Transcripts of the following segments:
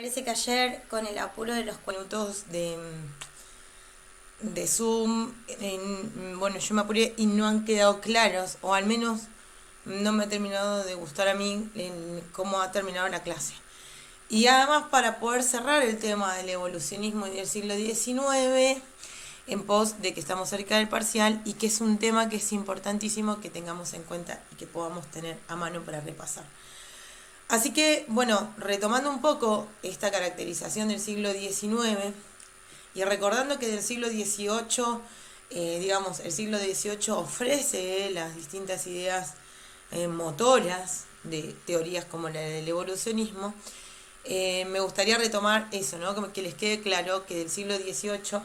parece que ayer, con el apuro de los minutos de Zoom, bueno, yo me apuré y no han quedado claros, o al menos no me ha terminado de gustar a mí en cómo ha terminado la clase. Y además, para poder cerrar el tema del evolucionismo y del siglo XIX, en pos de que estamos cerca del parcial y que es un tema que es importantísimo que tengamos en cuenta y que podamos tener a mano para repasar. Así que, bueno, retomando un poco esta caracterización del siglo XIX y recordando que del siglo XVIII, digamos, el siglo XVIII ofrece las distintas ideas motoras de teorías como la del evolucionismo, me gustaría retomar eso, ¿no? Que les quede claro que del siglo XVIII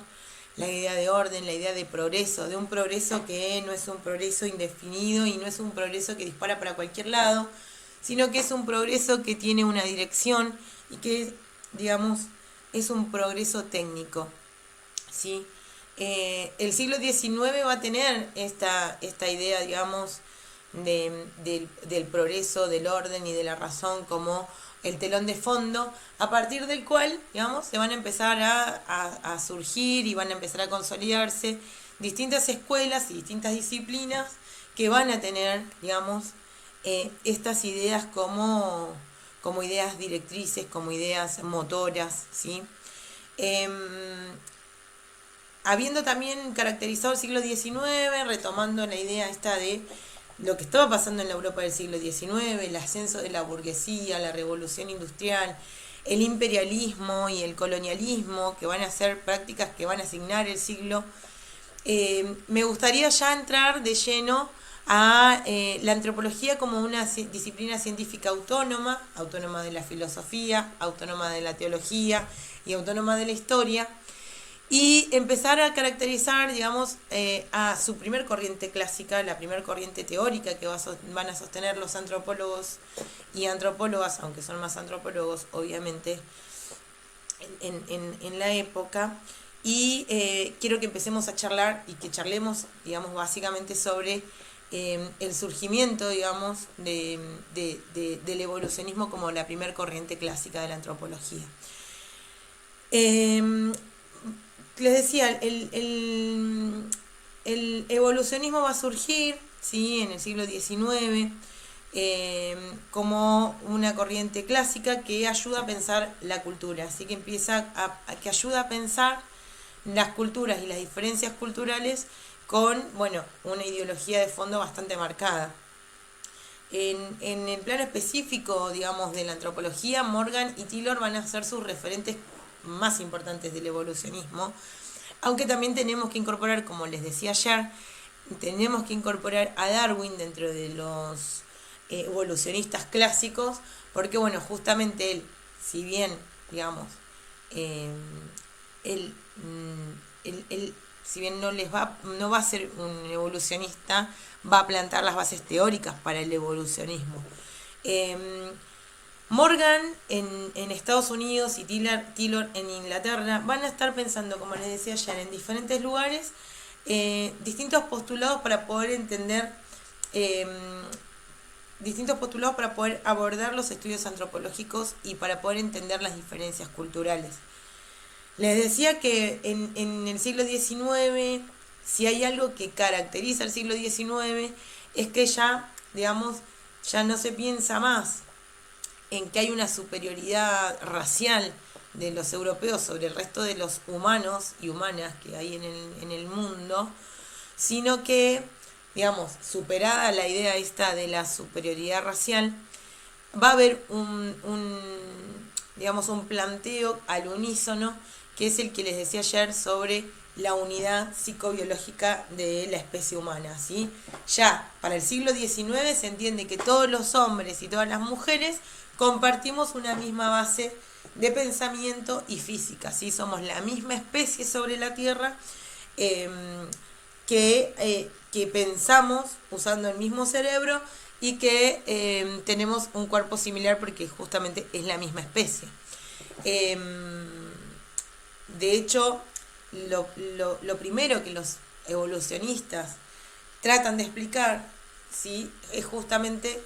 la idea de orden, la idea de progreso, de un progreso que no es un progreso indefinido y no es un progreso que dispara para cualquier lado, sino que es un progreso que tiene una dirección y que, digamos, es un progreso técnico, ¿sí? El siglo XIX va a tener esta idea, digamos, del progreso, del orden y de la razón como el telón de fondo, a partir del cual, digamos, se van a empezar a surgir y van a empezar a consolidarse distintas escuelas y distintas disciplinas que van a tener, digamos, estas ideas como ideas directrices, como ideas motoras, ¿sí? Em, Habiendo también caracterizado el siglo XIX, retomando la idea esta de lo que estaba pasando en la Europa del siglo XIX, el ascenso de la burguesía, la revolución industrial, el imperialismo y el colonialismo, que van a ser prácticas que van a asignar el siglo, me gustaría ya entrar de lleno a la antropología como una disciplina científica autónoma, autónoma de la filosofía, autónoma de la teología y autónoma de la historia, y empezar a caracterizar, digamos, a su primer corriente clásica, la primer corriente teórica que van a sostener los antropólogos y antropólogas, aunque son más antropólogos, obviamente, en la época. Y quiero que empecemos a charlar y que charlemos, digamos, básicamente sobre el surgimiento, digamos, del evolucionismo como la primer corriente clásica de la antropología. Les decía, el evolucionismo va a surgir, ¿sí?, en el siglo XIX, como una corriente clásica que ayuda a pensar la cultura, así que que ayuda a pensar las culturas y las diferencias culturales con, bueno, una ideología de fondo bastante marcada. En el plano específico, digamos, de la antropología, Morgan y Taylor van a ser sus referentes más importantes del evolucionismo, aunque también tenemos que incorporar, como les decía ayer, tenemos que incorporar a Darwin dentro de los evolucionistas clásicos, porque bueno, justamente él, si bien, digamos, eh, él, si bien no va a ser un evolucionista, va a plantar las bases teóricas para el evolucionismo. Morgan en Estados Unidos y Taylor en Inglaterra van a estar pensando, como les decía ayer, en diferentes lugares, distintos postulados para poder entender, eh, distintos postulados para poder abordar los estudios antropológicos y para poder entender las diferencias culturales. Les decía que en el siglo XIX, si hay algo que caracteriza al siglo XIX, es que ya, digamos, ya no se piensa más en que hay una superioridad racial de los europeos sobre el resto de los humanos y humanas que hay en el mundo, sino que, digamos, superada la idea esta de la superioridad racial, va a haber digamos, un planteo al unísono, que es el que les decía ayer sobre la unidad psicobiológica de la especie humana, ¿sí? Ya para el siglo XIX se entiende que todos los hombres y todas las mujeres compartimos una misma base de pensamiento y física, ¿sí? Somos la misma especie sobre la Tierra, que pensamos usando el mismo cerebro y que tenemos un cuerpo similar porque justamente es la misma especie. De hecho, lo primero que los evolucionistas tratan de explicar, ¿sí?, es justamente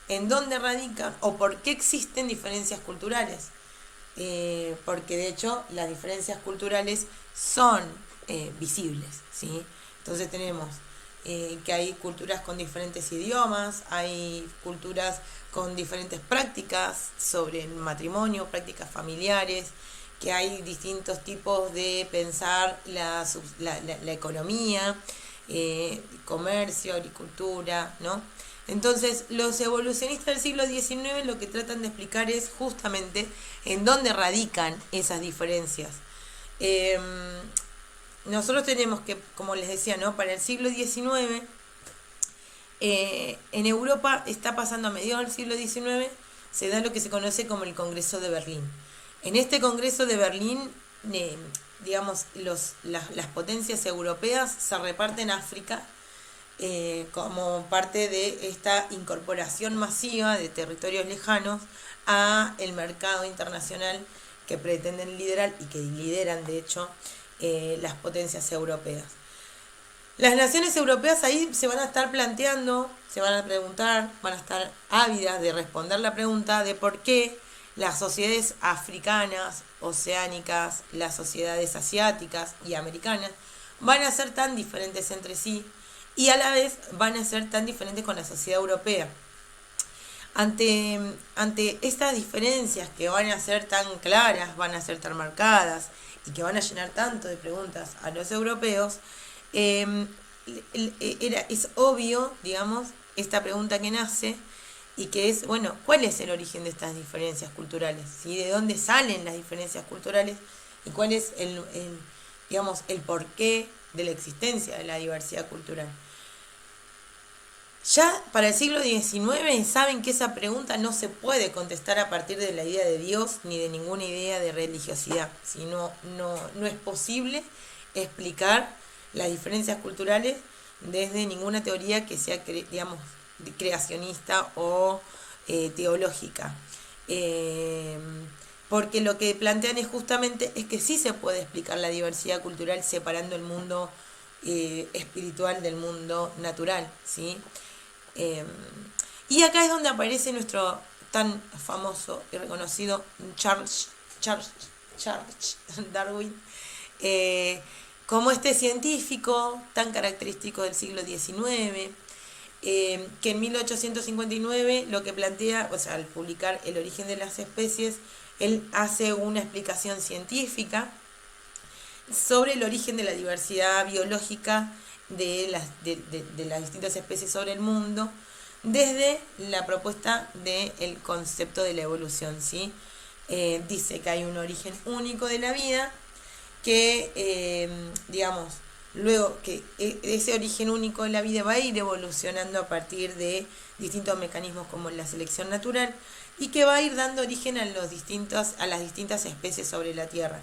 en dónde radican o por qué existen diferencias culturales. porque de hecho las diferencias culturales son visibles, ¿sí? Entonces tenemos que hay culturas con diferentes idiomas, hay culturas con diferentes prácticas sobre el matrimonio, prácticas familiares, que hay distintos tipos de pensar la economía, comercio, agricultura, ¿no? Entonces, los evolucionistas del siglo XIX lo que tratan de explicar es justamente en dónde radican esas diferencias. Eh, Nosotros tenemos que, como les decía, ¿no? Para el siglo XIX, en Europa está pasando a mediados del siglo XIX, se da lo que se conoce como el Congreso de Berlín. En este Congreso de Berlín, digamos, las potencias europeas se reparten África como parte de esta incorporación masiva de territorios lejanos a el mercado internacional que pretenden liderar y que lideran de hecho las potencias europeas. Las naciones europeas ahí se van a estar planteando, se van a preguntar, van a estar ávidas de responder la pregunta de por qué las sociedades africanas, oceánicas, las sociedades asiáticas y americanas van a ser tan diferentes entre sí y a la vez van a ser tan diferentes con la sociedad europea. Ante estas diferencias que van a ser tan claras, van a ser tan marcadas y que van a llenar tanto de preguntas a los europeos, es obvio, digamos, esta pregunta que nace y que es, bueno, ¿cuál es el origen de estas diferencias culturales? ¿Sí? ¿De dónde salen las diferencias culturales? ¿Y cuál es digamos, el porqué de la existencia de la diversidad cultural? Ya para el siglo XIX saben que esa pregunta no se puede contestar a partir de la idea de Dios ni de ninguna idea de religiosidad, sino no es posible explicar las diferencias culturales desde ninguna teoría que sea, digamos, creacionista o teológica. Porque lo que plantean es justamente es que sí se puede explicar la diversidad cultural separando el mundo espiritual del mundo natural, ¿sí? Y acá es donde aparece nuestro tan famoso y reconocido Charles Darwin, como este científico tan característico del siglo XIX, que en 1859 lo que plantea, o sea, al publicar El origen de las especies, él hace una explicación científica sobre el origen de la diversidad biológica de las distintas especies sobre el mundo, desde la propuesta del concepto de la evolución, ¿sí? Dice que hay un origen único de la vida, que, digamos, luego que ese origen único de la vida va a ir evolucionando a partir de distintos mecanismos como la selección natural y que va a ir dando origen a las distintas especies sobre la Tierra,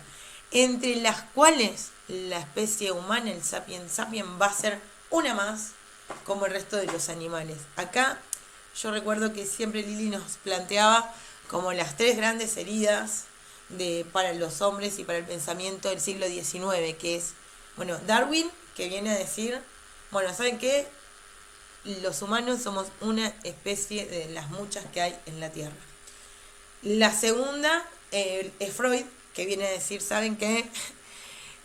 entre las cuales la especie humana, el sapiens sapiens, va a ser una más como el resto de los animales. Acá yo recuerdo que siempre Lili nos planteaba como las tres grandes heridas para los hombres y para el pensamiento del siglo XIX, que es, bueno, Darwin, que viene a decir, bueno, ¿saben qué? Los humanos somos una especie de las muchas que hay en la Tierra. La segunda es Freud, que viene a decir, ¿saben qué?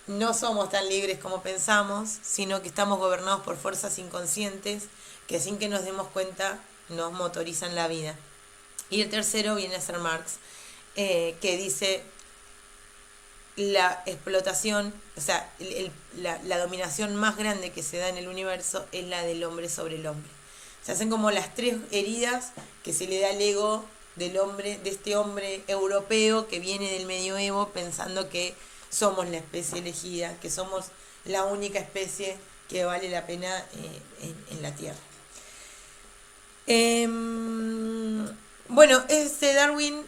No somos tan libres como pensamos, sino que estamos gobernados por fuerzas inconscientes que sin que nos demos cuenta nos motorizan la vida. Y el tercero viene a ser Marx, que dice la explotación, o sea, la dominación más grande que se da en el universo es la del hombre sobre el hombre. Se hacen como las tres heridas que se le da al ego del hombre, de este hombre europeo que viene del medioevo pensando que somos la especie elegida, que somos la única especie que vale la pena en la Tierra. Bueno, Darwin,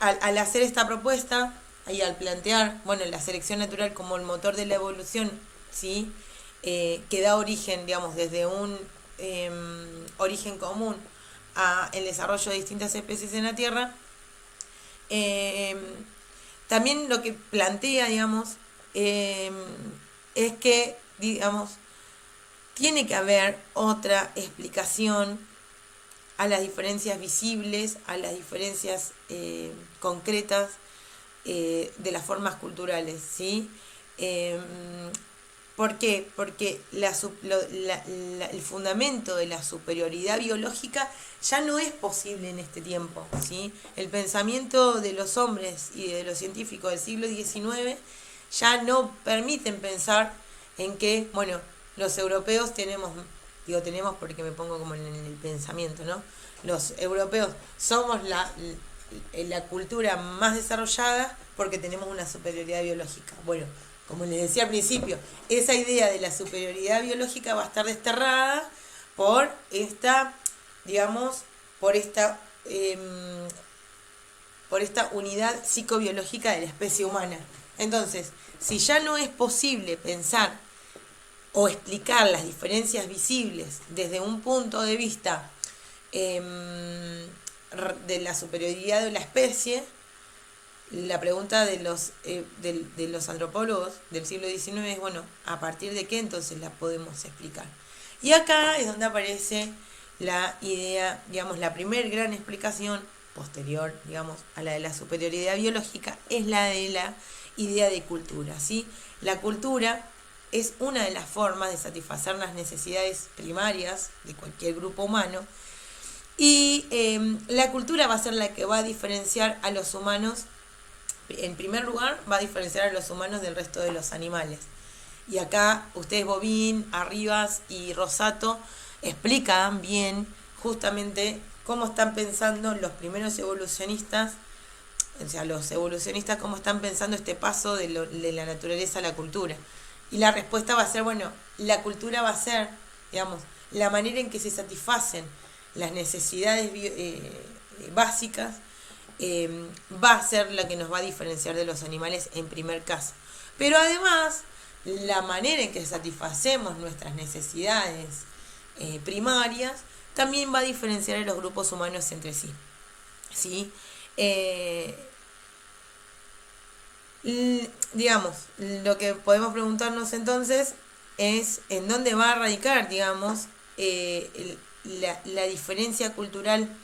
al hacer esta propuesta y al plantear, bueno, la selección natural como el motor de la evolución, ¿sí? Que da origen, digamos, desde un origen común a el desarrollo de distintas especies en la Tierra, también lo que plantea, digamos, es que, digamos, tiene que haber otra explicación a las diferencias visibles, a las diferencias concretas de las formas culturales, ¿sí? ¿Por qué? Porque el fundamento de la superioridad biológica ya no es posible en este tiempo, ¿sí? El pensamiento de los hombres y de los científicos del siglo XIX ya no permiten pensar en que, bueno, los europeos tenemos porque me pongo como en el pensamiento, ¿no? Los europeos somos la cultura más desarrollada porque tenemos una superioridad biológica. Bueno, como les decía al principio, esa idea de la superioridad biológica va a estar desterrada por esta, digamos, por esta unidad psicobiológica de la especie humana. Entonces, si ya no es posible pensar o explicar las diferencias visibles desde un punto de vista de la superioridad de la especie, la pregunta de los antropólogos del siglo XIX es, bueno, ¿a partir de qué entonces la podemos explicar? Y acá es donde aparece la idea, digamos, la primer gran explicación posterior, digamos, a la de la superioridad biológica, es la de la idea de cultura, ¿sí? La cultura es una de las formas de satisfacer las necesidades primarias de cualquier grupo humano, y la cultura va a ser la que va a diferenciar a los humanos. En primer lugar, va a diferenciar a los humanos del resto de los animales. Y acá ustedes, Bobín, Arribas y Rosato, explican bien justamente cómo están pensando los primeros evolucionistas, o sea, los evolucionistas, cómo están pensando este paso de la naturaleza a la cultura. Y la respuesta va a ser, bueno, la cultura va a ser, digamos, la manera en que se satisfacen las necesidades básicas, va a ser la que nos va a diferenciar de los animales en primer caso. Pero además, la manera en que satisfacemos nuestras necesidades primarias también va a diferenciar a los grupos humanos entre sí. ¿Sí? Digamos, lo que podemos preguntarnos entonces es en dónde va a radicar, digamos, la diferencia cultural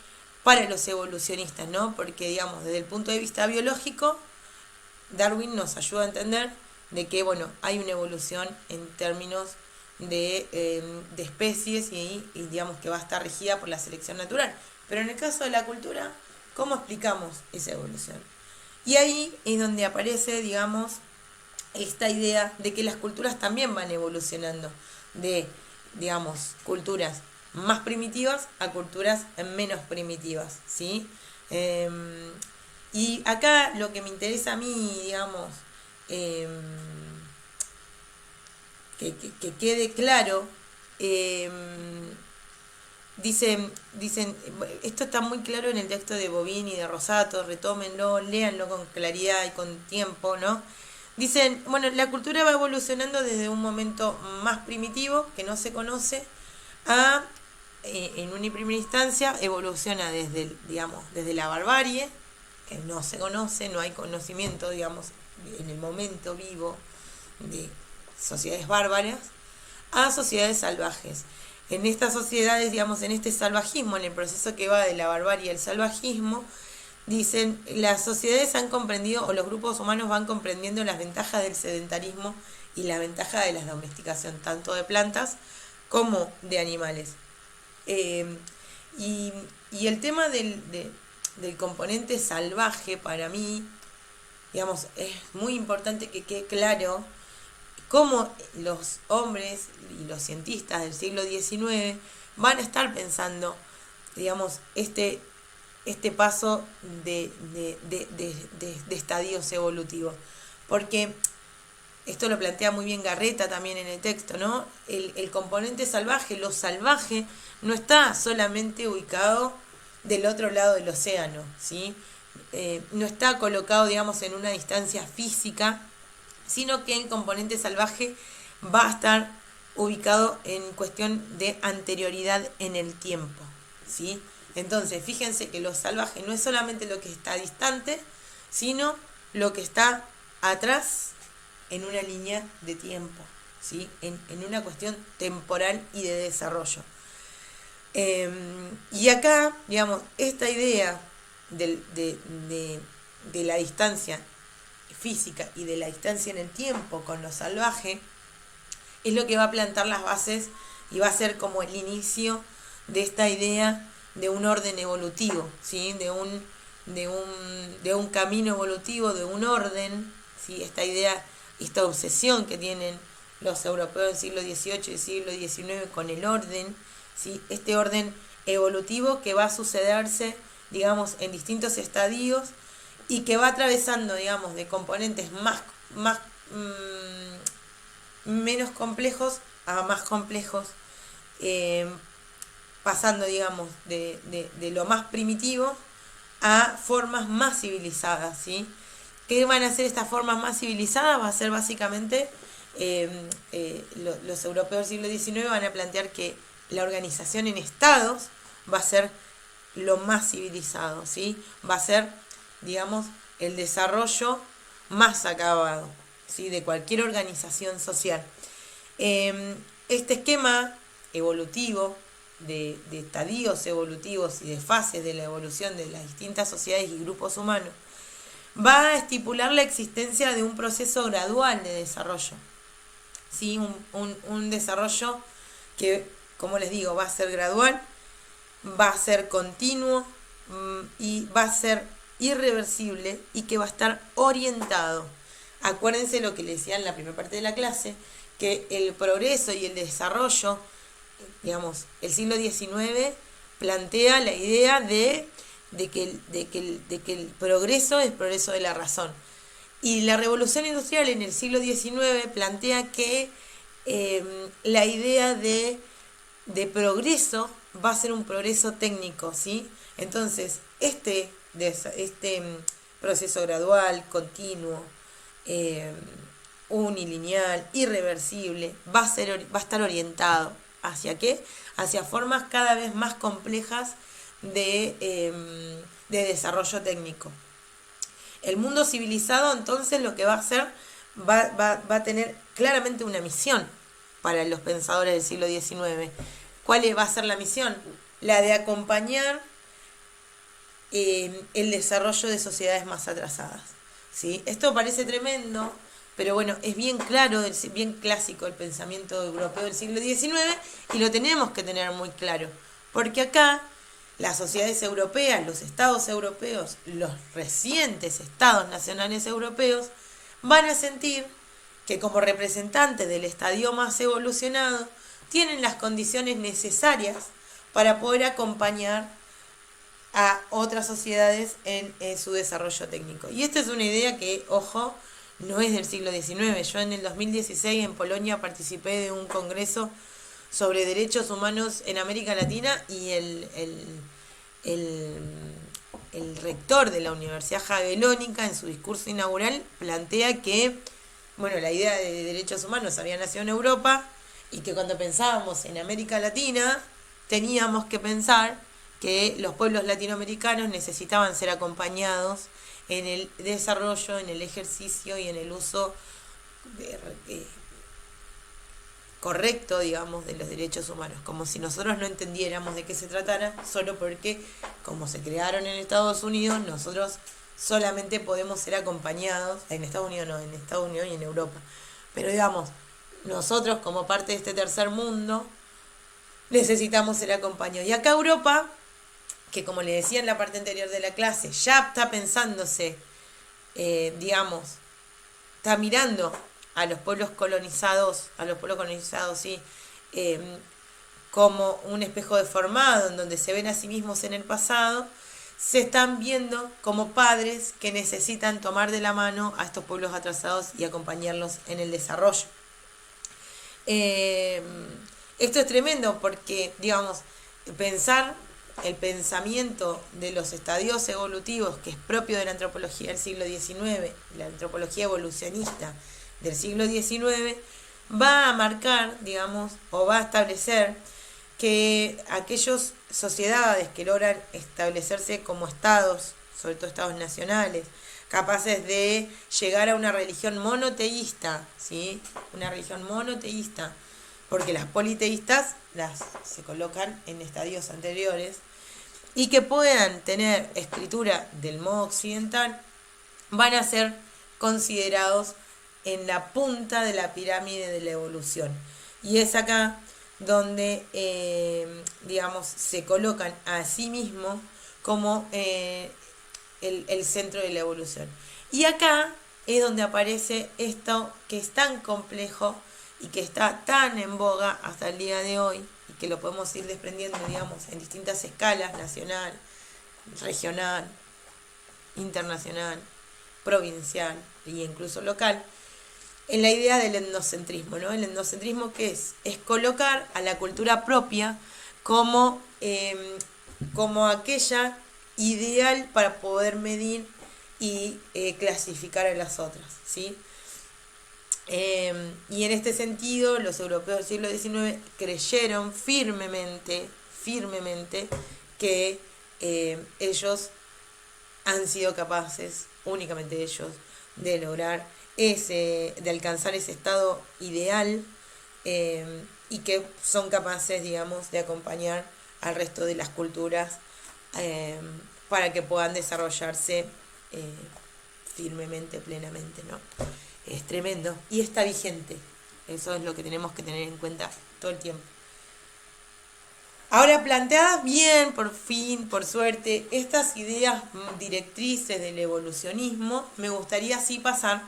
para los evolucionistas, ¿no? Porque, digamos, desde el punto de vista biológico, Darwin nos ayuda a entender de que, bueno, hay una evolución en términos de especies y, digamos, que va a estar regida por la selección natural. Pero en el caso de la cultura, ¿cómo explicamos esa evolución? Y ahí es donde aparece, digamos, esta idea de que las culturas también van evolucionando de, digamos, culturas más primitivas a culturas menos primitivas, ¿sí? Y acá lo que me interesa a mí, digamos, que quede claro, dicen, esto está muy claro en el texto de Bobín y de Rosato, retómenlo, léanlo con claridad y con tiempo, ¿no? Dicen, bueno, la cultura va evolucionando desde un momento más primitivo, que no se conoce, a, en una primera instancia, evoluciona desde la barbarie, que no se conoce, no hay conocimiento, digamos, en el momento vivo de sociedades bárbaras, a sociedades salvajes. En estas sociedades, digamos, en este salvajismo, en el proceso que va de la barbarie al salvajismo, dicen, las sociedades han comprendido, o los grupos humanos van comprendiendo las ventajas del sedentarismo y la ventaja de la domesticación, tanto de plantas como de animales. Y el tema del componente salvaje, para mí, digamos, es muy importante que quede claro cómo los hombres y los cientistas del siglo XIX van a estar pensando, digamos, este paso de estadios evolutivos. Porque esto lo plantea muy bien Garreta también en el texto, ¿no? El componente salvaje, lo salvaje, no está solamente ubicado del otro lado del océano, ¿sí? No está colocado, digamos, en una distancia física, sino que el componente salvaje va a estar ubicado en cuestión de anterioridad en el tiempo, ¿sí? Entonces, fíjense que lo salvaje no es solamente lo que está distante, sino lo que está atrás en una línea de tiempo, ¿sí? En una cuestión temporal y de desarrollo. Y acá, digamos, esta idea de la distancia física y de la distancia en el tiempo con lo salvaje es lo que va a plantar las bases y va a ser como el inicio de esta idea de un orden evolutivo, ¿sí? De un camino evolutivo, de un orden, ¿sí? Esta idea, esta obsesión que tienen los europeos del siglo XVIII y siglo XIX con el orden, ¿sí? Este orden evolutivo que va a sucederse, digamos, en distintos estadios y que va atravesando, digamos, de componentes menos complejos a más complejos, pasando, digamos, de lo más primitivo a formas más civilizadas, ¿sí? ¿Qué van a ser estas formas más civilizadas? Va a ser básicamente, los europeos del siglo XIX van a plantear que la organización en estados va a ser lo más civilizado, ¿sí? Va a ser, digamos, el desarrollo más acabado, ¿sí? De cualquier organización social. Este esquema evolutivo, de estadios evolutivos y de fases de la evolución de las distintas sociedades y grupos humanos, va a estipular la existencia de un proceso gradual de desarrollo, ¿sí? Un desarrollo que, como les digo, va a ser gradual, va a ser continuo, y va a ser irreversible y que va a estar orientado. Acuérdense lo que les decía en la primera parte de la clase, que el progreso y el desarrollo, digamos, el siglo XIX plantea la idea de que el progreso es el progreso de la razón. Y la revolución industrial en el siglo XIX plantea que la idea de progreso va a ser un progreso técnico, ¿sí? Entonces, este proceso gradual, continuo, unilineal, irreversible, va a estar orientado ¿hacia qué? Hacia formas cada vez más complejas de desarrollo técnico. El mundo civilizado, entonces, lo que va a hacer, va a tener claramente una misión para los pensadores del siglo XIX. ¿Cuál va a ser la misión? La de acompañar el desarrollo de sociedades más atrasadas, ¿sí? Esto parece tremendo, pero bueno, es bien claro, bien clásico el pensamiento europeo del siglo XIX y lo tenemos que tener muy claro, porque acá las sociedades europeas, los estados europeos, los recientes estados nacionales europeos van a sentir que como representantes del estadio más evolucionado tienen las condiciones necesarias para poder acompañar a otras sociedades en su desarrollo técnico. Y esta es una idea que, ojo, no es del siglo XIX. Yo en el 2016 en Polonia participé de un congreso sobre derechos humanos en América Latina y el rector de la Universidad Jagellónica en su discurso inaugural plantea que, bueno, la idea de derechos humanos había nacido en Europa y que cuando pensábamos en América Latina teníamos que pensar que los pueblos latinoamericanos necesitaban ser acompañados en el desarrollo, en el ejercicio y en el uso correcto, digamos, de los derechos humanos, como si nosotros no entendiéramos de qué se tratara, solo porque, como se crearon en Estados Unidos, nosotros solamente podemos ser acompañados, en Estados Unidos no, en Estados Unidos y en Europa, pero digamos, nosotros como parte de este tercer mundo, necesitamos ser acompañados. Y acá Europa, que como le decía en la parte anterior de la clase, ya está pensándose, digamos, está mirando a los pueblos colonizados, sí, como un espejo deformado, en donde se ven a sí mismos en el pasado, se están viendo como padres que necesitan tomar de la mano a estos pueblos atrasados y acompañarlos en el desarrollo. Esto es tremendo porque, digamos, pensar el pensamiento de los estadios evolutivos, que es propio de la antropología del siglo XIX, la antropología evolucionista del siglo XIX, va a marcar, digamos, o va a establecer que aquellas sociedades que logran establecerse como estados, sobre todo estados nacionales, capaces de llegar a una religión monoteísta, ¿sí? Una religión monoteísta, porque las politeístas se colocan en estadios anteriores, y que puedan tener escritura del modo occidental, van a ser considerados en la punta de la pirámide de la evolución. Y es acá donde, digamos, se colocan a sí mismos como el centro de la evolución. Y acá es donde aparece esto que es tan complejo y que está tan en boga hasta el día de hoy, y que lo podemos ir desprendiendo, digamos, en distintas escalas: nacional, regional, internacional, provincial e incluso local, en la idea del etnocentrismo, ¿no? El etnocentrismo, ¿qué es? Es colocar a la cultura propia como, como aquella ideal para poder medir y clasificar a las otras, ¿sí? Y en este sentido, los europeos del siglo XIX creyeron firmemente que ellos han sido capaces, únicamente ellos, de lograr de alcanzar ese estado ideal, y que son capaces, digamos, de acompañar al resto de las culturas, para que puedan desarrollarse firmemente, plenamente, ¿no? Es tremendo y está vigente. Eso es lo que tenemos que tener en cuenta todo el tiempo. Ahora, planteadas bien, por fin, por suerte, estas ideas directrices del evolucionismo, me gustaría así pasar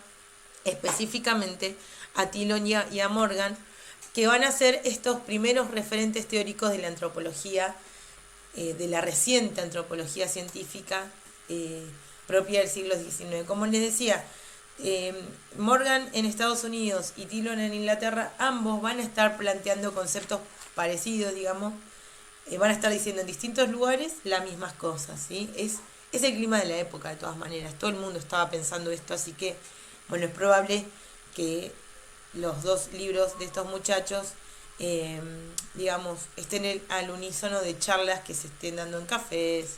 específicamente a Dillon y a Morgan, que van a ser estos primeros referentes teóricos de la antropología, de la reciente antropología científica propia del siglo XIX. Como les decía, Morgan en Estados Unidos y Dillon en Inglaterra, ambos van a estar planteando conceptos parecidos, digamos, van a estar diciendo en distintos lugares las mismas cosas, ¿sí? Es el clima de la época, de todas maneras. Todo el mundo estaba pensando esto, así que, bueno, es probable que los dos libros de estos muchachos, digamos, estén al unísono de charlas que se estén dando en cafés,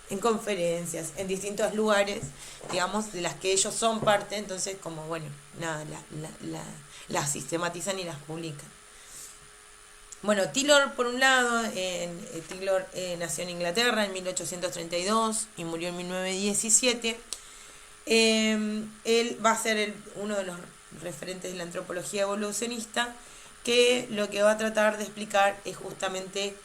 en conferencias, en distintos lugares, digamos, de las que ellos son parte. Entonces, como, bueno, nada, las sistematizan y las publican. Bueno, Taylor, por un lado, Taylor nació en Inglaterra en 1832 y murió en 1917. Él va a ser uno de los referentes de la antropología evolucionista, que lo que va a tratar de explicar es justamente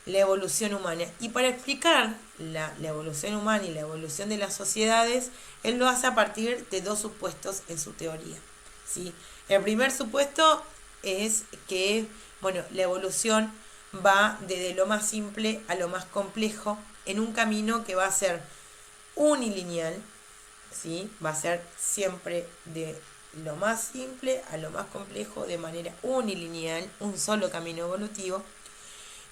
la evolución humana. Y para explicar la evolución humana y la evolución de las sociedades, él lo hace a partir de dos supuestos en su teoría, ¿sí? El primer supuesto es que, bueno, la evolución va desde lo más simple a lo más complejo en un camino que va a ser unilineal, ¿sí? Va a ser siempre de lo más simple a lo más complejo de manera unilineal, un solo camino evolutivo.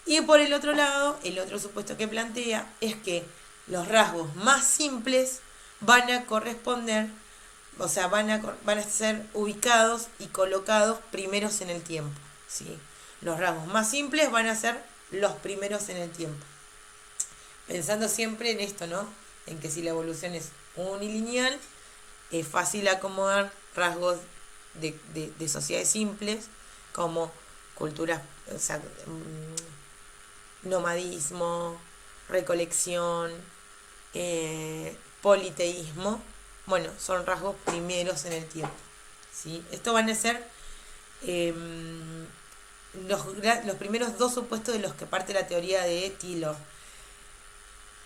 Y por el otro lado, el otro supuesto que plantea es que los rasgos más simples van a corresponder, o sea, van a ser ubicados y colocados primeros en el tiempo, ¿sí? Los rasgos más simples van a ser los primeros en el tiempo. Pensando siempre en esto, ¿no? En que si la evolución es unilineal, es fácil acomodar rasgos de sociedades simples, como culturas, o sea, nomadismo, recolección, politeísmo. Bueno, son rasgos primeros en el tiempo, ¿sí? Esto van a ser los primeros dos supuestos de los que parte la teoría de Taylor.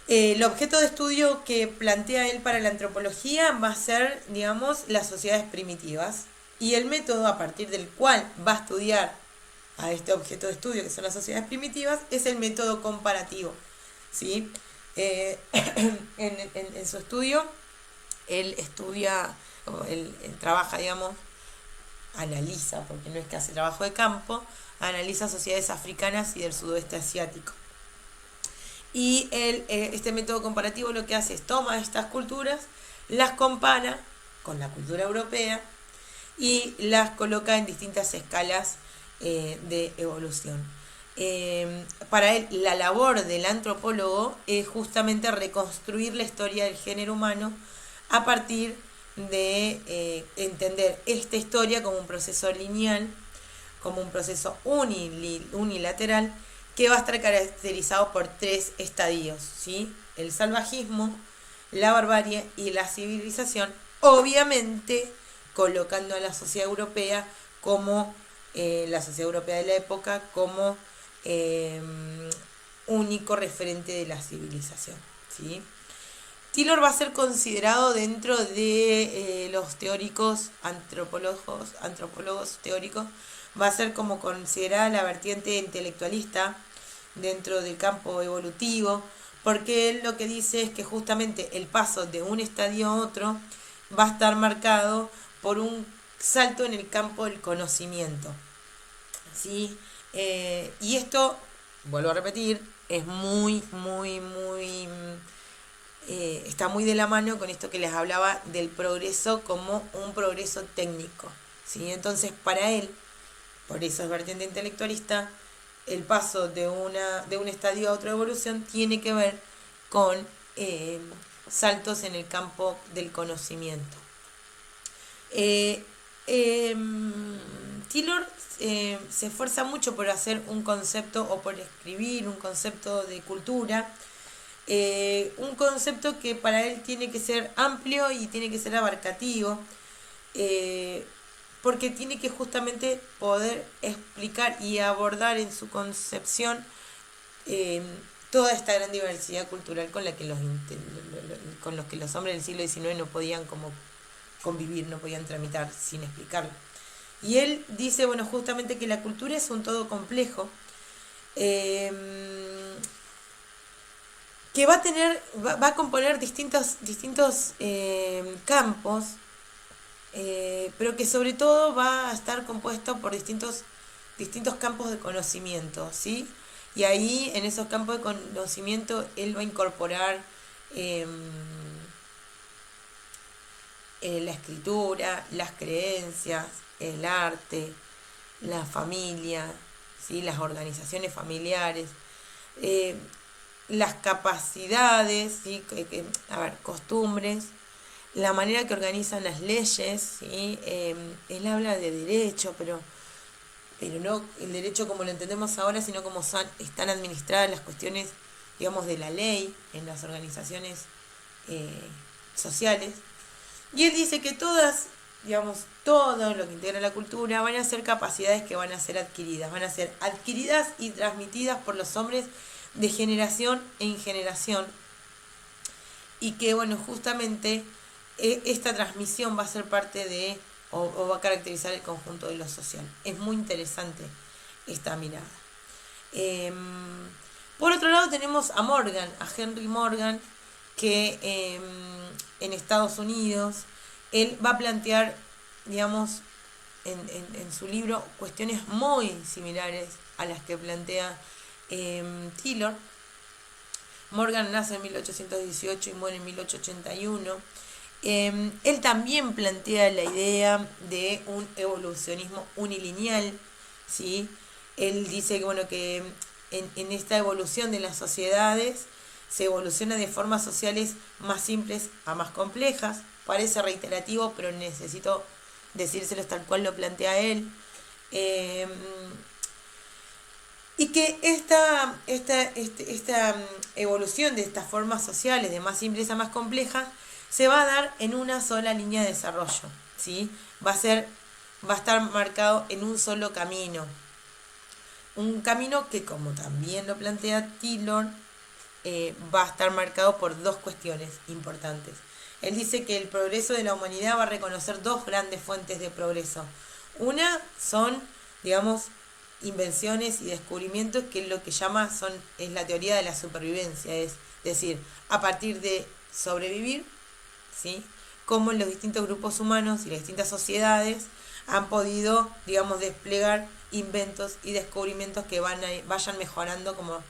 El objeto de estudio que plantea él para la antropología va a ser, digamos, las sociedades primitivas, y el método a partir del cual va a estudiar a este objeto de estudio, que son las sociedades primitivas, es el método comparativo, ¿sí? En su estudio, él estudia, él trabaja, digamos, analiza, porque no es que hace trabajo de campo, analiza sociedades africanas y del sudoeste asiático. Y este método comparativo lo que hace es toma estas culturas, las compara con la cultura europea y las coloca en distintas escalas de evolución. Para él, la labor del antropólogo es justamente reconstruir la historia del género humano a partir de entender esta historia como un proceso lineal, como un proceso unilateral que va a estar caracterizado por 3 estadios, ¿sí? El salvajismo, la barbarie y la civilización, obviamente colocando a la sociedad europea como la sociedad europea de la época como eh, único referente de la civilización, ¿sí? Taylor va a ser considerado dentro de los teóricos antropólogos teóricos, va a ser como considerada la vertiente intelectualista dentro del campo evolutivo, porque él lo que dice es que justamente el paso de un estadio a otro va a estar marcado por un salto en el campo del conocimiento, ¿sí? Y esto, vuelvo a repetir, es está muy de la mano con esto que les hablaba del progreso como un progreso técnico, ¿sí? Entonces, para él, por eso es vertiente intelectualista, el paso de un estadio a otra evolución tiene que ver con saltos en el campo del conocimiento. Taylor se esfuerza mucho por hacer un concepto o por escribir un concepto de cultura, un concepto que para él tiene que ser amplio y tiene que ser abarcativo, porque tiene que justamente poder explicar y abordar en su concepción toda esta gran diversidad cultural con los que los hombres del siglo XIX no podían como convivir, no podían tramitar sin explicarlo. Y él dice, bueno, justamente que la cultura es un todo complejo, que va a componer distintos campos, pero que sobre todo va a estar compuesto por distintos campos de conocimiento, ¿sí? Y ahí, en esos campos de conocimiento, él va a incorporar la escritura, las creencias, el arte, la familia, ¿sí? Las organizaciones familiares, las capacidades, ¿sí? Costumbres, la manera que organizan las leyes, ¿sí? Él habla de derecho, pero no el derecho como lo entendemos ahora, sino como están administradas las cuestiones, digamos, de la ley en las organizaciones sociales. Y él dice que todo lo que integra la cultura van a ser capacidades que van a ser adquiridas y transmitidas por los hombres de generación en generación, y que, bueno, justamente esta transmisión va a ser parte de, o va a caracterizar el conjunto de lo social. Es muy interesante esta mirada. Por otro lado tenemos a Henry Morgan, que en Estados Unidos, él va a plantear, digamos, en su libro, cuestiones muy similares a las que plantea Taylor. Morgan nace en 1818 y muere en 1881. Él también plantea la idea de un evolucionismo unilineal, ¿sí? Él dice que, bueno, que en esta evolución de las sociedades se evoluciona de formas sociales más simples a más complejas. Parece reiterativo, pero necesito decírselos tal cual lo plantea él. Y que esta evolución de estas formas sociales, de más simples a más complejas, se va a dar en una sola línea de desarrollo, ¿sí? Va a estar marcado en un solo camino. Un camino que, como también lo plantea Taylor, va a estar marcado por dos cuestiones importantes. Él dice que el progreso de la humanidad va a reconocer dos grandes fuentes de progreso. Una son, digamos, invenciones y descubrimientos, que es lo que es la teoría de la supervivencia, es decir, a partir de sobrevivir, ¿sí? Cómo los distintos grupos humanos y las distintas sociedades han podido, digamos, desplegar inventos y descubrimientos que vayan mejorando como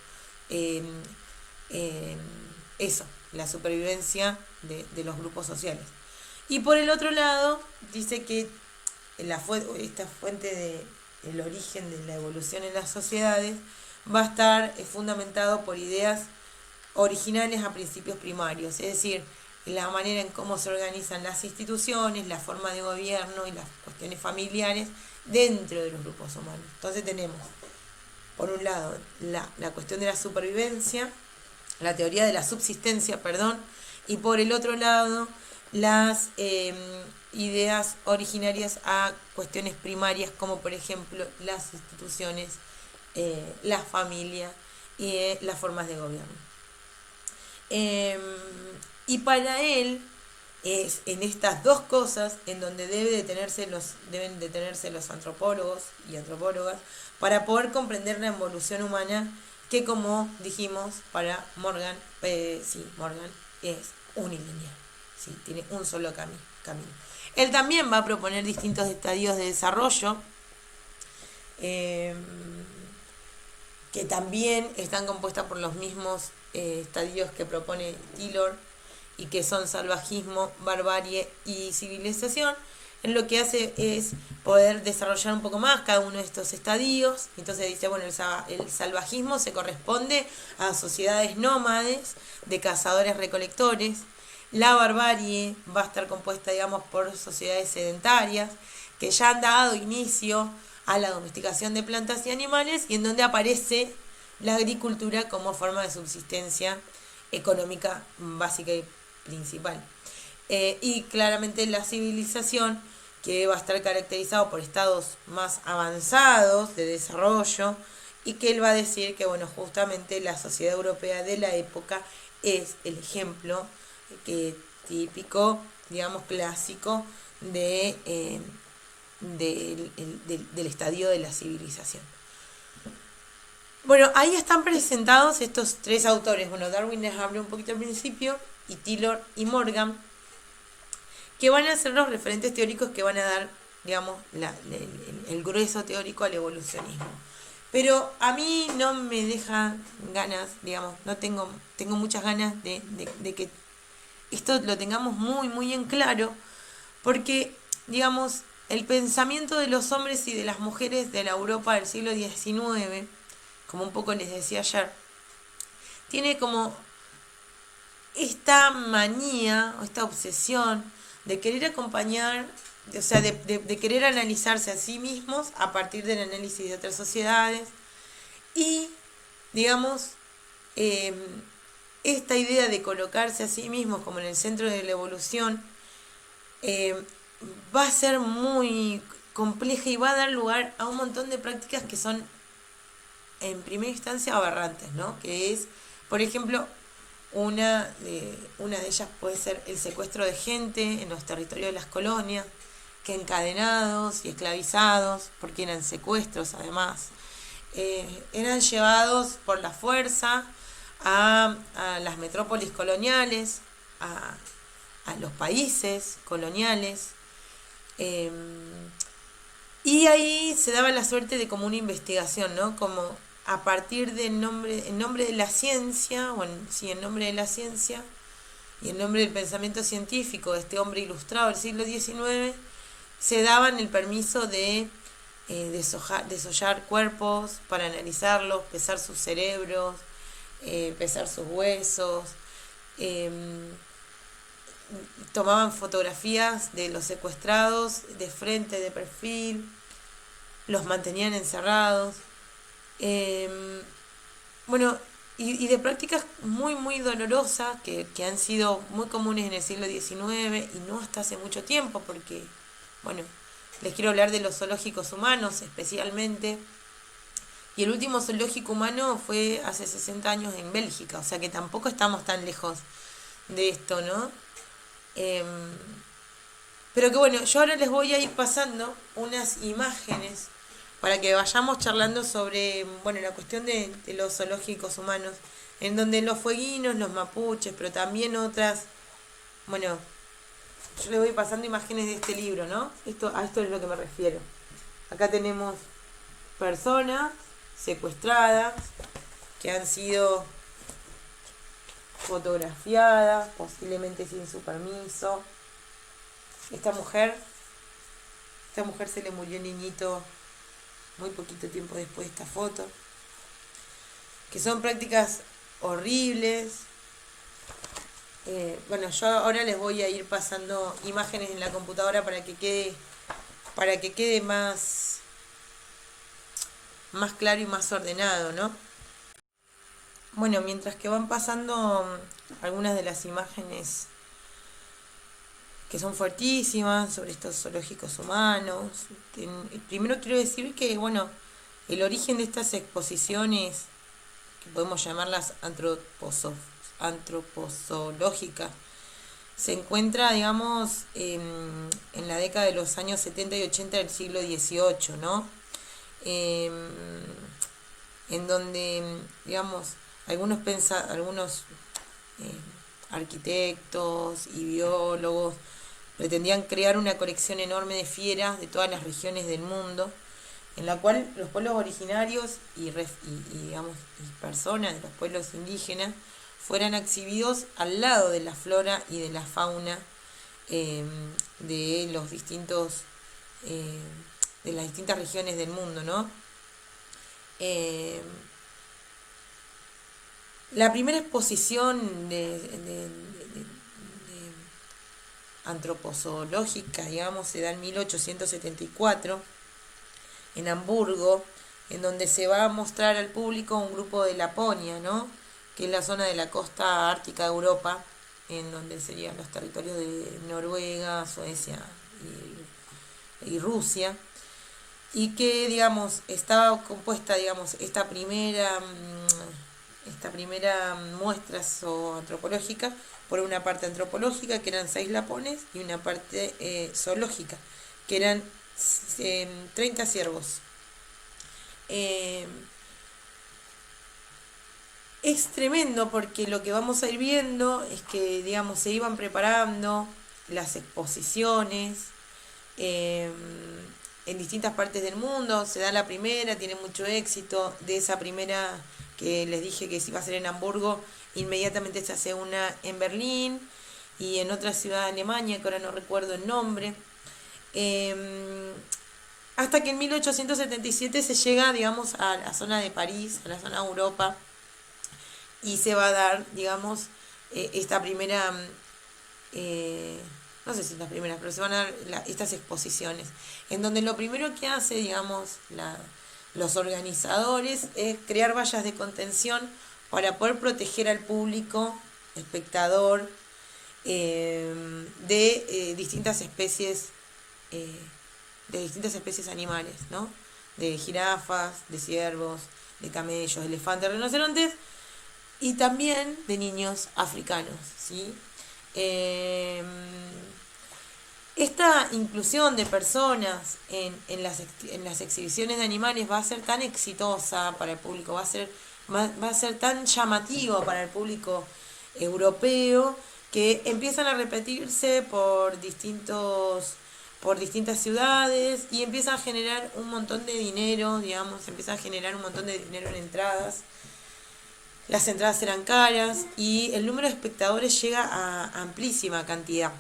eso, la supervivencia de los grupos sociales. Y por el otro lado, dice que esta fuente del origen de la evolución en las sociedades va a estar fundamentado por ideas originales a principios primarios, es decir, la manera en cómo se organizan las instituciones, la forma de gobierno y las cuestiones familiares dentro de los grupos humanos. Entonces tenemos, por un lado, la cuestión de la supervivencia, la teoría de la subsistencia, perdón, y por el otro lado, las ideas originarias a cuestiones primarias, como por ejemplo las instituciones, la familia y las formas de gobierno. Y para él es en estas dos cosas en donde deben detenerse los antropólogos y antropólogas para poder comprender la evolución humana, que como dijimos para Morgan, Morgan es unilineal, ¿sí? Tiene un solo camino. Él también va a proponer distintos estadios de desarrollo, que también están compuestas por los mismos estadios que propone Taylor, y que son salvajismo, barbarie y civilización. Él lo que hace es poder desarrollar un poco más cada uno de estos estadios. Entonces dice, bueno, el salvajismo se corresponde a sociedades nómades de cazadores-recolectores. La barbarie va a estar compuesta, digamos, por sociedades sedentarias que ya han dado inicio a la domesticación de plantas y animales, y en donde aparece la agricultura como forma de subsistencia económica básica y principal. Y claramente la civilización, que va a estar caracterizado por estados más avanzados de desarrollo, y que él va a decir que, bueno, justamente la sociedad europea de la época es el ejemplo típico, digamos, clásico del estadio de la civilización. Bueno, ahí están presentados estos tres autores. Bueno, Darwin les hablé un poquito al principio, y Taylor y Morgan, que van a ser los referentes teóricos que van a dar, digamos, el grueso teórico al evolucionismo. Pero a mí no me deja ganas, digamos, tengo muchas ganas de que esto lo tengamos muy, muy en claro, porque, digamos, el pensamiento de los hombres y de las mujeres de la Europa del siglo XIX, como un poco les decía ayer, tiene como esta manía o esta obsesión de querer acompañar, o sea, de querer analizarse a sí mismos a partir del análisis de otras sociedades, y, digamos, esta idea de colocarse a sí mismos como en el centro de la evolución va a ser muy compleja y va a dar lugar a un montón de prácticas que son en primera instancia aberrantes, ¿no? Que es, por ejemplo, una de ellas puede ser el secuestro de gente en los territorios de las colonias, que encadenados y esclavizados, porque eran secuestros además, eran llevados por la fuerza a las metrópolis coloniales, a los países coloniales, y ahí se daba la suerte de como una investigación, ¿no? Como a partir en nombre de la ciencia, en nombre de la ciencia y en nombre del pensamiento científico de este hombre ilustrado del siglo XIX, se daban el permiso de desollar cuerpos para analizarlos, pesar sus cerebros, pesar sus huesos, tomaban fotografías de los secuestrados de frente, de perfil, los mantenían encerrados. Bueno, y de prácticas muy, muy dolorosas que han sido muy comunes en el siglo XIX y no hasta hace mucho tiempo, porque, bueno, les quiero hablar de los zoológicos humanos especialmente. Y el último zoológico humano fue hace 60 años en Bélgica, o sea que tampoco estamos tan lejos de esto, ¿no? Pero que bueno, yo ahora les voy a ir pasando unas imágenes para que vayamos charlando sobre, bueno, la cuestión de los zoológicos humanos, en donde los fueguinos, los mapuches, pero también otras, bueno, yo les voy pasando imágenes de este libro, ¿no? A esto es lo que me refiero. Acá tenemos personas secuestradas que han sido fotografiadas, posiblemente sin su permiso. Esta mujer se le murió el niñito muy poquito tiempo después de esta foto, que son prácticas horribles, Bueno, yo ahora les voy a ir pasando imágenes en la computadora para que quede más claro y más ordenado, ¿no? Bueno, mientras que van pasando algunas de las imágenes que son fuertísimas sobre estos zoológicos humanos, primero quiero decir que, bueno, el origen de estas exposiciones, que podemos llamarlas antropozoológicas, se encuentra, digamos, en la década de los años 70 y 80 del siglo XVIII, ¿no? Em, en donde, digamos, algunos eh, arquitectos y biólogos pretendían crear una colección enorme de fieras de todas las regiones del mundo, en la cual los pueblos originarios digamos, y personas de los pueblos indígenas fueran exhibidos al lado de la flora y de la fauna eh, de los distintos eh, de las distintas regiones del mundo, ¿no? Eh, la primera exposición de antropozoológica, digamos, se da en 1874 en Hamburgo, en donde se va a mostrar al público un grupo de Laponia, ¿no? Que es la zona de la costa ártica de Europa, en donde serían los territorios de Noruega, Suecia y Rusia, y que, digamos, estaba compuesta, digamos, esta primera muestra antropológica por una parte antropológica, que eran 6 lapones, y una parte zoológica, que eran 30 ciervos. Es tremendo porque lo que vamos a ir viendo es que, digamos, se iban preparando las exposiciones en distintas partes del mundo. Se da la primera, tiene mucho éxito. De esa primera que les dije que se iba a hacer en Hamburgo, inmediatamente se hace una en Berlín y en otra ciudad de Alemania, que ahora no recuerdo el nombre. Hasta que en 1877 se llega, digamos, a la zona de París, a la zona de Europa, y se va a dar, digamos, esta primera, no sé si es la primera, pero se van a dar estas exposiciones, en donde lo primero que hace, digamos, los organizadores es crear vallas de contención para poder proteger al público, espectador, distintas especies, de distintas especies animales, ¿no? De jirafas, de ciervos, de camellos, elefantes, rinocerontes, y también de niños africanos, ¿sí? Esta inclusión de personas en las exhibiciones de animales va a ser tan exitosa para el público, va a ser tan llamativo para el público europeo, que empiezan a repetirse por distintas ciudades, y empieza a generar un montón de dinero, digamos, empieza a generar un montón de dinero en entradas. Las entradas eran caras y el número de espectadores llega a amplísima cantidad.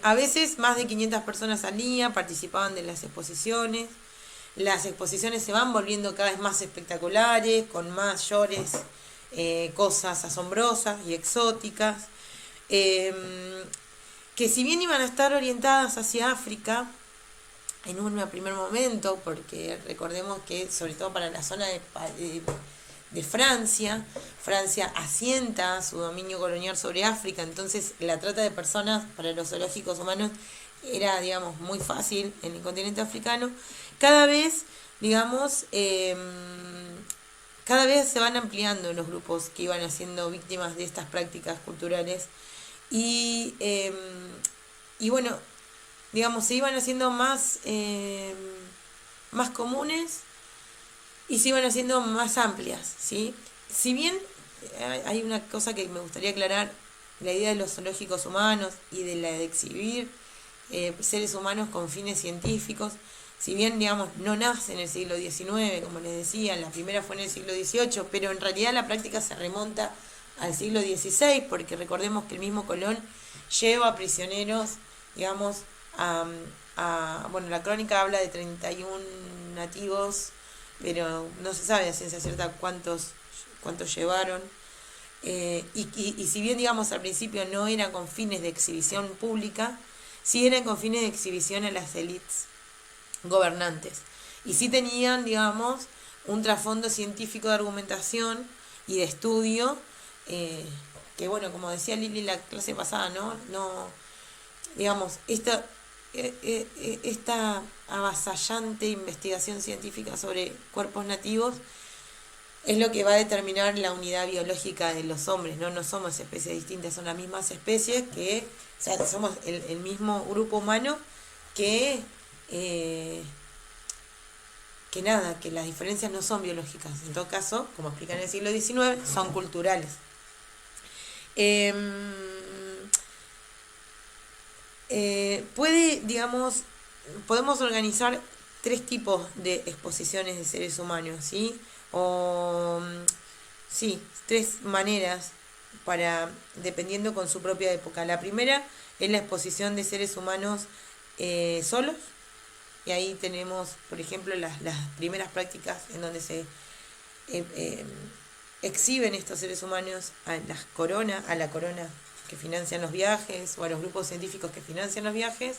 A veces más de 500 personas al día participaban de las exposiciones. Las exposiciones se van volviendo cada vez más espectaculares, con mayores cosas asombrosas y exóticas, que si bien iban a estar orientadas hacia África en un primer momento, porque recordemos que sobre todo para la zona de Francia asienta su dominio colonial sobre África, entonces la trata de personas para los zoológicos humanos era, digamos, muy fácil en el continente africano. Cada vez, digamos, cada vez se van ampliando los grupos que iban siendo víctimas de estas prácticas culturales y bueno, digamos, se iban haciendo más comunes y se iban haciendo más amplias, ¿sí? Si bien hay una cosa que me gustaría aclarar, la idea de los zoológicos humanos y de la de exhibir seres humanos con fines científicos, si bien, digamos, no nace en el siglo XIX, como les decía, la primera fue en el siglo XVIII, pero en realidad la práctica se remonta al siglo XVI, porque recordemos que el mismo Colón lleva prisioneros, digamos, bueno, la crónica habla de 31 nativos, pero no se sabe a ciencia cierta cuántos llevaron. Y si bien, digamos, al principio no eran con fines de exhibición pública, sí eran con fines de exhibición a las élites gobernantes. Y sí tenían, digamos, un trasfondo científico de argumentación y de estudio, eh, que bueno, como decía Lili la clase pasada, ¿no? No, digamos, esta avasallante investigación científica sobre cuerpos nativos es lo que va a determinar la unidad biológica de los hombres, ¿no? No somos especies distintas, son las mismas especies que, o sea, somos el mismo grupo humano que, eh, que nada, que las diferencias no son biológicas. En todo caso, como explica en el siglo XIX, son culturales. Eh, digamos, podemos organizar tres tipos de exposiciones de seres humanos, ¿sí? O, sí, tres maneras para, dependiendo con su propia época. La primera es la exposición de seres humanos solos, y ahí tenemos, por ejemplo, las primeras prácticas en donde se exhiben estos seres humanos a la corona que financian los viajes o a los grupos científicos que financian los viajes.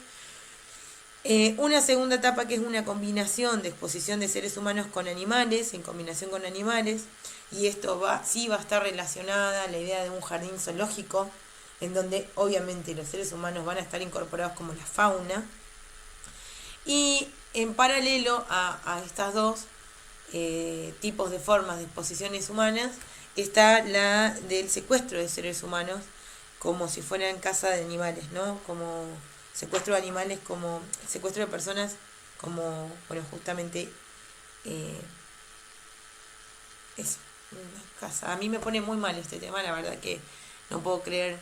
Una segunda etapa que es una combinación de exposición de seres humanos con animales, en combinación con animales, y esto sí va a estar relacionada a la idea de un jardín zoológico, en donde obviamente los seres humanos van a estar incorporados como la fauna. Y en paralelo a estas dos tipos de formas de exposiciones humanas, está la del secuestro de seres humanos como si fueran caza de animales, ¿no? Como secuestro de animales, como secuestro de personas, como, bueno, justamente eso, una caza. A mí me pone muy mal este tema, la verdad que no puedo creer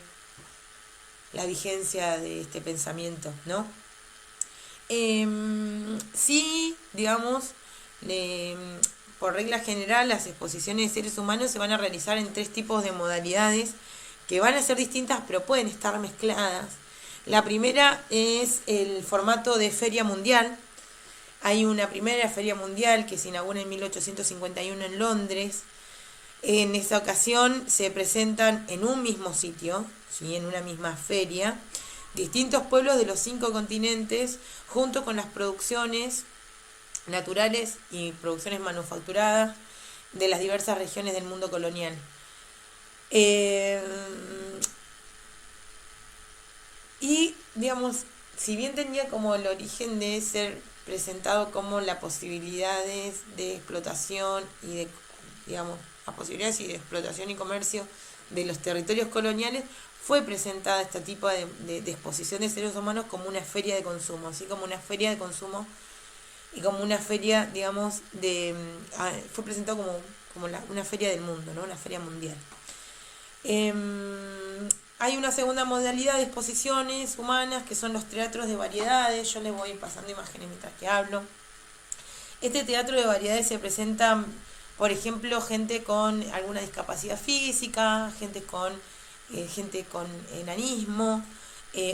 la vigencia de este pensamiento, ¿no? Sí, digamos, por regla general, las exposiciones de seres humanos se van a realizar en tres tipos de modalidades que van a ser distintas pero pueden estar mezcladas. La primera es el formato de feria mundial. Hay una primera feria mundial que se inaugura en 1851 en Londres. En esa ocasión se presentan en un mismo sitio, ¿sí? En una misma feria, distintos pueblos de los 5 continentes, junto con las producciones naturales y producciones manufacturadas de las diversas regiones del mundo colonial. Y, digamos, si bien tenía como el origen de ser presentado como las posibilidades de explotación y de, digamos, las posibilidades y de explotación y comercio de los territorios coloniales, fue presentada este tipo de exposición de seres humanos como una feria de consumo, así como una feria de consumo y como una feria, digamos, fue presentado como una feria del mundo, ¿no? Una feria mundial. Hay una segunda modalidad de exposiciones humanas que son los teatros de variedades. Yo les voy pasando imágenes mientras que hablo. Este teatro de variedades se presenta, por ejemplo, gente con alguna discapacidad física, gente con enanismo,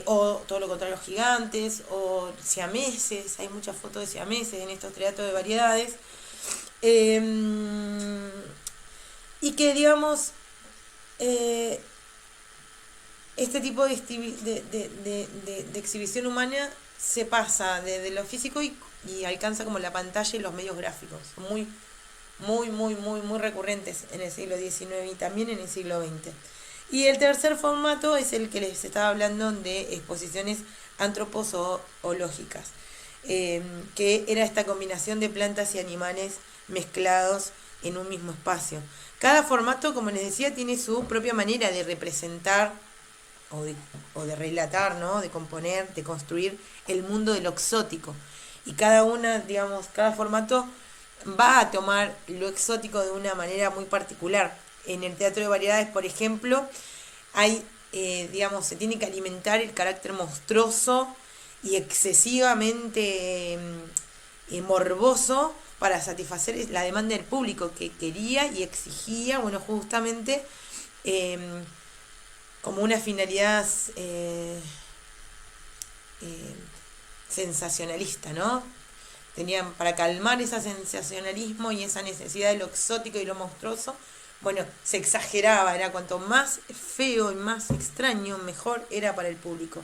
o todo lo contrario, gigantes, o siameses. Hay muchas fotos de siameses en estos teatros de variedades. Y que, digamos, este tipo de exhibición humana se pasa desde lo físico y alcanza como la pantalla y los medios gráficos. Muy, muy, muy, muy, muy recurrentes en el siglo XIX y también en el siglo XX. Y el tercer formato es el que les estaba hablando de exposiciones antropozoológicas, que era esta combinación de plantas y animales mezclados en un mismo espacio. Cada formato, como les decía, tiene su propia manera de representar o de relatar, ¿no? De componer, de construir el mundo de lo exótico. Y cada formato va a tomar lo exótico de una manera muy particular. En el teatro de variedades, por ejemplo, se tiene que alimentar el carácter monstruoso y excesivamente morboso para satisfacer la demanda del público que quería y exigía, bueno, justamente como una finalidad sensacionalista, ¿no? Tenían, para calmar ese sensacionalismo y esa necesidad de lo exótico y lo monstruoso, Bueno, se exageraba, era cuanto más feo y más extraño, mejor era para el público.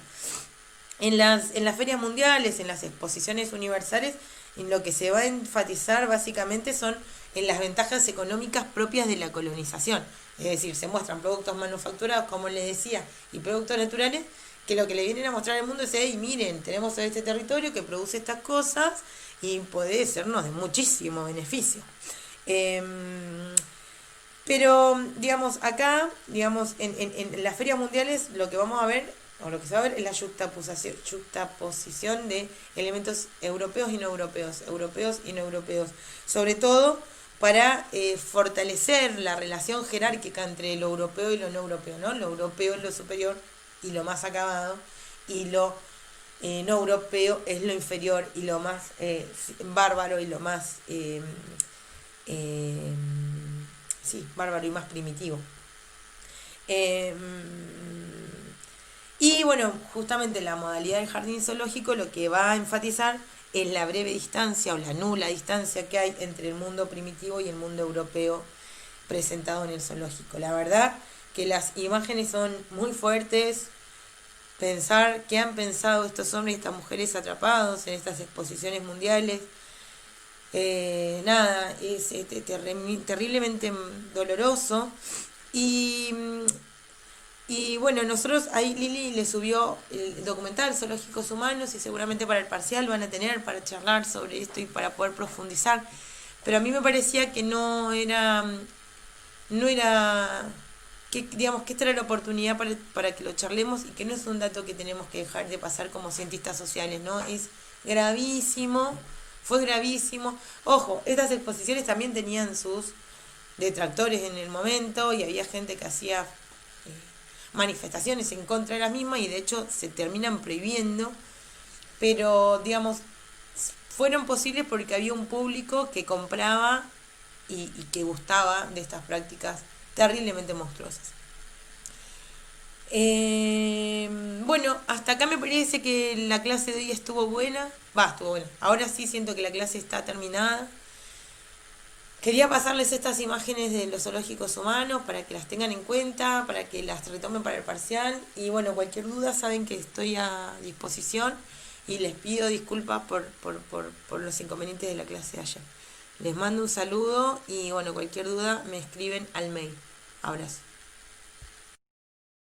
En las ferias mundiales, en las exposiciones universales, en lo que se va a enfatizar básicamente son en las ventajas económicas propias de la colonización. Es decir, se muestran productos manufacturados, como les decía, y productos naturales, que lo que le vienen a mostrar al mundo es, hey, miren, tenemos este territorio que produce estas cosas y puede sernos de muchísimo beneficio. Pero, digamos, acá, digamos, en las ferias mundiales lo que vamos a ver, o lo que se va a ver, es la juxtaposición de elementos europeos y no europeos, europeos y no europeos. Sobre todo para fortalecer la relación jerárquica entre lo europeo y lo no europeo, ¿no? Lo europeo es lo superior y lo más acabado, y lo no europeo es lo inferior y lo más bárbaro y lo más eh, sí, bárbaro y más primitivo. Eh, y bueno, justamente la modalidad del jardín zoológico lo que va a enfatizar es la breve distancia o la nula distancia que hay entre el mundo primitivo y el mundo europeo presentado en el zoológico. La verdad que las imágenes son muy fuertes. Pensar qué han pensado estos hombres y estas mujeres atrapados en estas exposiciones mundiales. Nada, es terriblemente doloroso. Y, y bueno, nosotros ahí Lili le subió el documental Zoológicos Humanos y seguramente para el parcial van a tener para charlar sobre esto y para poder profundizar. Pero a mí me parecía que no era, que digamos que esta era la oportunidad para que lo charlemos y que no es un dato que tenemos que dejar de pasar como cientistas sociales, ¿no? Es gravísimo, fue gravísimo. Ojo, estas exposiciones también tenían sus detractores en el momento y había gente que hacía manifestaciones en contra de las mismas y de hecho se terminan prohibiendo, pero digamos, fueron posibles porque había un público que compraba y que gustaba de estas prácticas terriblemente monstruosas. Bueno, hasta acá me parece que la clase de hoy estuvo buena. Estuvo buena. Ahora sí siento que la clase está terminada. Quería pasarles estas imágenes de los zoológicos humanos para que las tengan en cuenta, para que las retomen para el parcial. Y bueno, cualquier duda saben que estoy a disposición y les pido disculpas por los inconvenientes de la clase de ayer. Les mando un saludo y bueno, cualquier duda me escriben al mail. Abrazo.